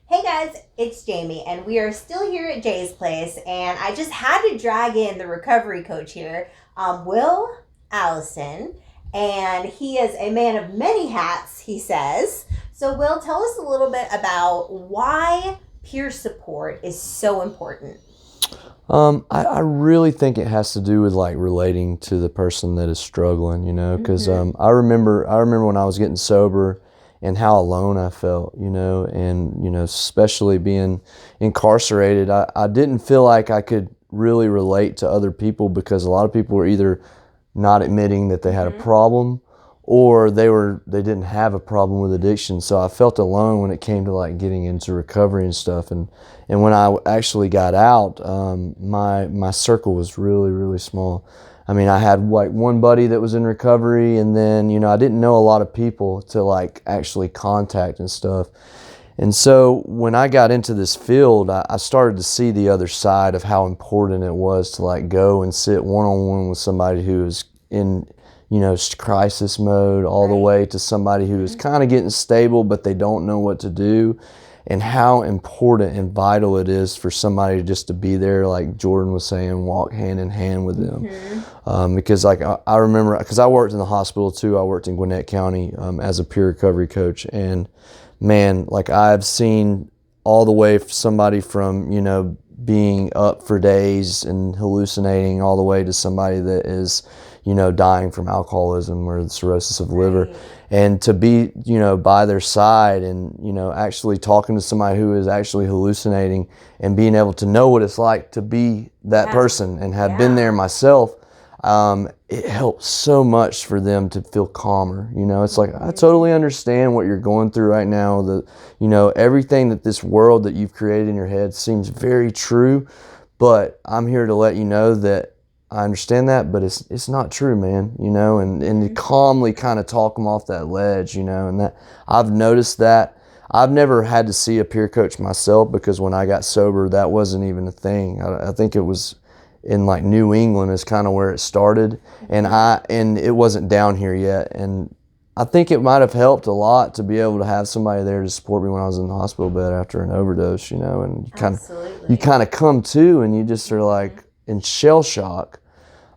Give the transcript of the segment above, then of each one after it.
Hey guys, it's Jamie, and we are still here at Jay's place. And I just had to drag in the recovery coach here, Will Allison, and he is a man of many hats, he says. So, Will, tell us a little bit about why peer support is so important. I really think it has to do with like relating to the person that is struggling, because I remember when I was getting sober and how alone I felt, and especially being incarcerated, I didn't feel like I could really relate to other people because a lot of people were either not admitting that they had a Mm-hmm. problem or they didn't have a problem with addiction. So I felt alone when it came to like getting into recovery and stuff. And when I actually got out, my circle was really, really small. I mean, I had like one buddy that was in recovery, and then I didn't know a lot of people to like actually contact and stuff. And so when I got into this field, I started to see the other side of how important it was to like go and sit one on one with somebody who is in, crisis mode, all the Right. way to somebody who is kind of getting stable, but they don't know what to do, and how important and vital it is for somebody just to be there, like Jordan was saying, walk hand in hand with them. Mm-hmm. Because like I remember, because I worked in the hospital too. I worked in Gwinnett County as a peer recovery coach, and man, like I've seen all the way somebody from being up for days and hallucinating, all the way to somebody that is dying from alcoholism or the cirrhosis of the liver. Right. And to be by their side and actually talking to somebody who is actually hallucinating and being able to know what it's like to be that Yeah. person and have been Yeah. there myself. It helps so much for them to feel calmer. It's like, I totally understand what you're going through right now. Everything that this world that you've created in your head seems very true, but I'm here to let you know that I understand that, but it's not true, man. And to calmly kind of talk them off that ledge, and that I've noticed that. I've never had to see a peer coach myself because when I got sober, that wasn't even a thing. I think it was in like New England is kind of where it started, and it wasn't down here yet. And I think it might have helped a lot to be able to have somebody there to support me when I was in the hospital bed after an overdose, and you Absolutely. kind of come to and you just are like in shell shock.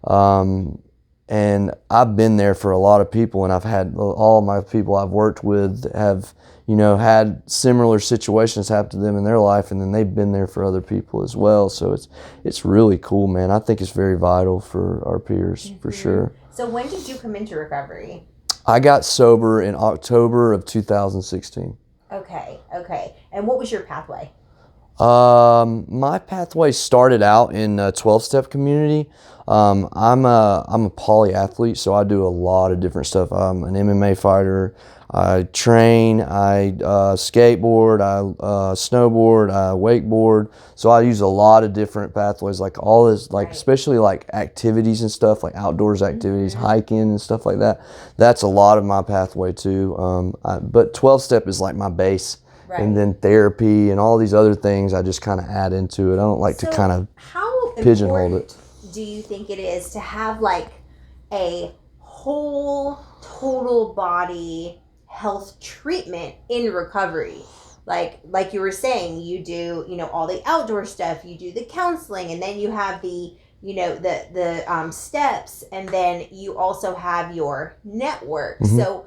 Um, and I've been there for a lot of people, and I've had all of my people I've worked with have had similar situations happen to them in their life, and then they've been there for other people as well. So it's really cool, man. I think it's very vital for our peers, for Mm-hmm. sure. So, when did you come into recovery? I got sober in October of 2016. Okay, okay. And what was your pathway? My pathway started out in a 12-step community. I'm a polyathlete, so I do a lot of different stuff. I'm an MMA fighter. I train. I skateboard. I snowboard. I wakeboard. So I use a lot of different pathways, like all this, like Right. especially like activities and stuff, like outdoors activities, Mm-hmm. hiking and stuff like that. That's a lot of my pathway too. But 12-step is like my base, and Right. then therapy and all these other things I just kind of add into it. I don't like to kind So, of how pigeonhole important it. do you think it is to have like a whole, total body health treatment in recovery? Like you were saying, you do all the outdoor stuff, you do the counseling, and then you have the the steps, and then you also have your network. Hmm. So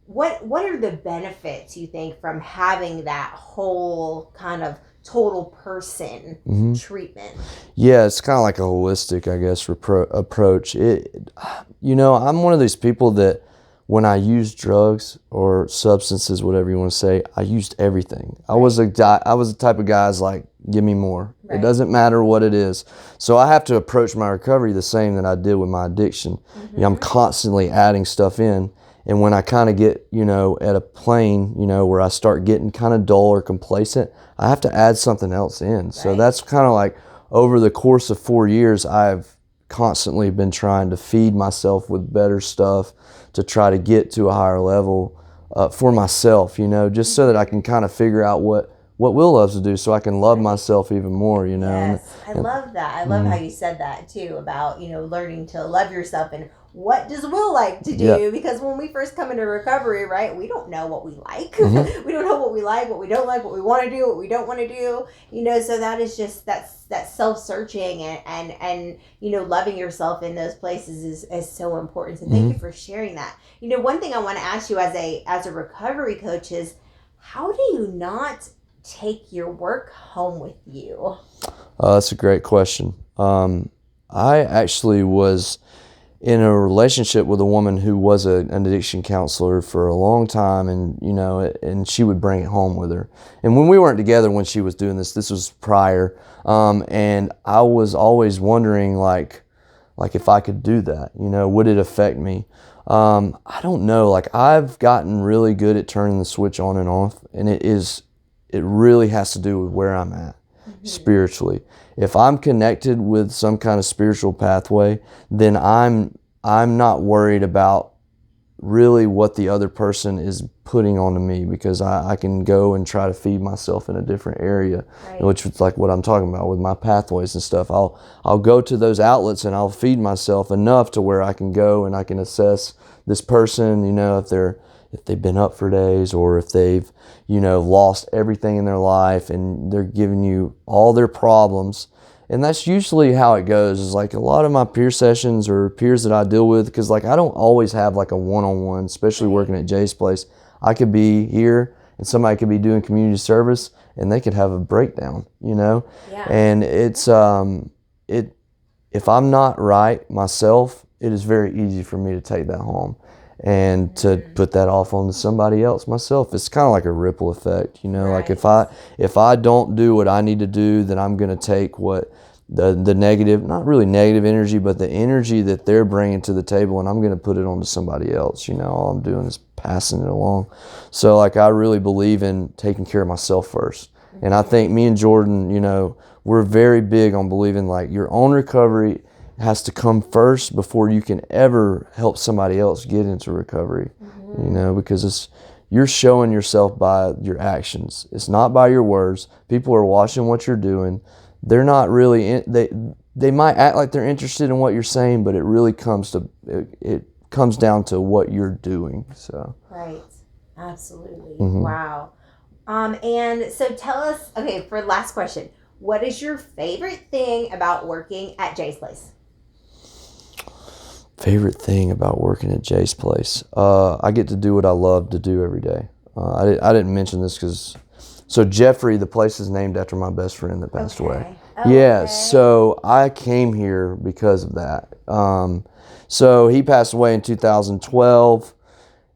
what are the benefits you think from having that whole kind of total person Hmm. treatment? Yeah, it's kind of like a holistic, I guess, approach. I'm one of these people that when I used drugs or substances, whatever you want to say, I used everything. I was the type of guys like, give me more. It Right. doesn't matter what it is. So I have to approach my recovery the same that I did with my addiction. I'm Mm-hmm. constantly adding stuff in. And when I kind of get, at a plane, where I start getting kind of dull or complacent, I have to add something else in. So Right. that's kind of like over the course of 4 years, I've constantly been trying to feed myself with better stuff to try to get to a higher level for myself, just so that I can kind of figure out what Will loves to do so I can love Right. myself even more, Yes, I and love that. I love how mm, you said that too about, learning to love yourself and what does Will like to do? Yeah. Because when we first come into recovery, right, we don't know what we like. Mm-hmm. We don't know what we like, what we don't like, what we want to do, what we don't want to do. So that is just that self-searching and loving yourself in those places is so important. So thank you for sharing that. One thing I want to ask you as a recovery coach is, how do you not take your work home with you? That's a great question. I actually was in a relationship with a woman who was an addiction counselor for a long time, and she would bring it home with her. And when we weren't together when she was doing this was prior, and I was always wondering, like if I could do that, would it affect me? I don't know. Like, I've gotten really good at turning the switch on and off, and it really has to do with where I'm at spiritually. If I'm connected with some kind of spiritual pathway, then I'm not worried about really what the other person is putting onto me, because I can go and try to feed myself in a different area, right, which is like what I'm talking about with my pathways and stuff. I'll go to those outlets and I'll feed myself enough to where I can go and I can assess this person, if they've been up for days, or if they've, lost everything in their life and they're giving you all their problems. And that's usually how it goes, is like a lot of my peer sessions or peers that I deal with, because like I don't always have like a one-on-one, especially working at Jay's place. I could be here and somebody could be doing community service and they could have a breakdown, Yeah. And it's, if I'm not right myself, it is very easy for me to take that home and to put that off onto somebody else myself. It's kind of like a ripple effect, Right. like if I don't do what I need to do, then I'm going to take what the negative, not really negative energy, but the energy that they're bringing to the table, and I'm going to put it onto somebody else. All I'm doing is passing it along. So like, I really believe in taking care of myself first. And I think me and Jordan, we're very big on believing like your own recovery has to come first before you can ever help somebody else get into recovery, because you're showing yourself by your actions. It's not by your words. People are watching what you're doing. They're not really, they might act like they're interested in what you're saying, but it really comes down to what you're doing. So. Right. Absolutely. Mm-hmm. Wow. And so tell us, okay, for the last question, what is your favorite thing about working at Jay's place? Favorite thing about working at Jay's place? I get to do what I love to do every day. I didn't mention this so Jeffrey, the place is named after my best friend that passed away. Oh, yeah, okay. So I came here because of that. So he passed away in 2012,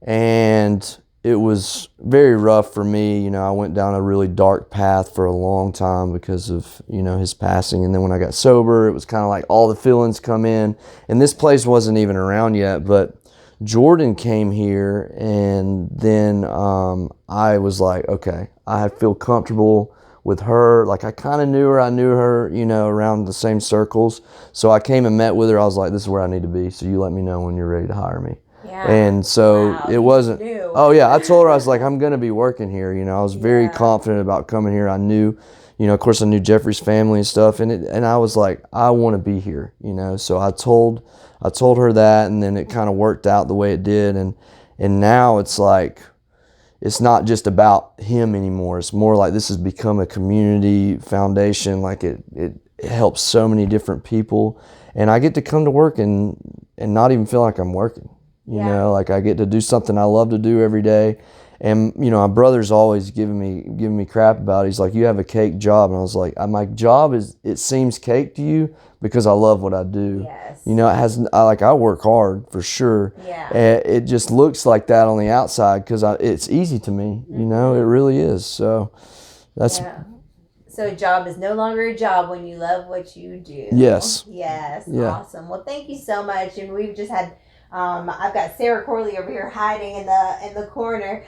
and it was very rough for me. I went down a really dark path for a long time because of, his passing. And then when I got sober, it was kind of like all the feelings come in. And this place wasn't even around yet, but Jordan came here, and then I was like, okay, I feel comfortable with her. Like, I kind of knew her. I knew her, around the same circles. So I came and met with her. I was like, this is where I need to be. So you let me know when you're ready to hire me. Yeah. And so wow, it wasn't, knew. Oh yeah, I told her, I was like, I'm going to be working here. I was very confident about coming here. I knew, of course I knew Jeffrey's family and stuff. And I was like, I want to be here, So I told her that, and then it kind of worked out the way it did. And now it's like, it's not just about him anymore. It's more like this has become a community foundation. Like it helps so many different people. And I get to come to work and not even feel like I'm working. Like I get to do something I love to do every day. And, my brother's always giving me crap about it. He's like, you have a cake job. And I was like, my job it seems cake to you because I love what I do. Yes. I work hard for sure. Yeah. It just looks like that on the outside because it's easy to me, it really is. So that's. Yeah. So a job is no longer a job when you love what you do. Yes. Yes. Yeah. Awesome. Well, thank you so much. And we've just had I've got Sarah Corley over here hiding in the corner.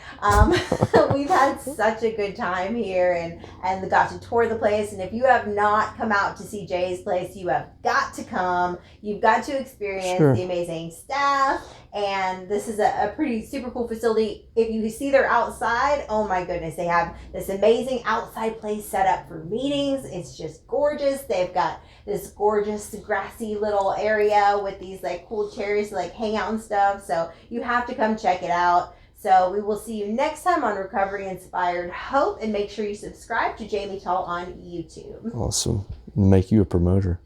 We've had such a good time here, and got to tour the place. And if you have not come out to see Jay's place, you have got to come. You've got to experience the amazing staff. And this is a pretty super cool facility. If you see their outside, oh my goodness, they have this amazing outside place set up for meetings. It's just gorgeous. They've got this gorgeous grassy little area with these like cool chairs to like hang out and stuff. So you have to come check it out. So we will see you next time on Recovery Inspired Hope, and make sure you subscribe to Jamie Tall on YouTube. Awesome. Make you a promoter.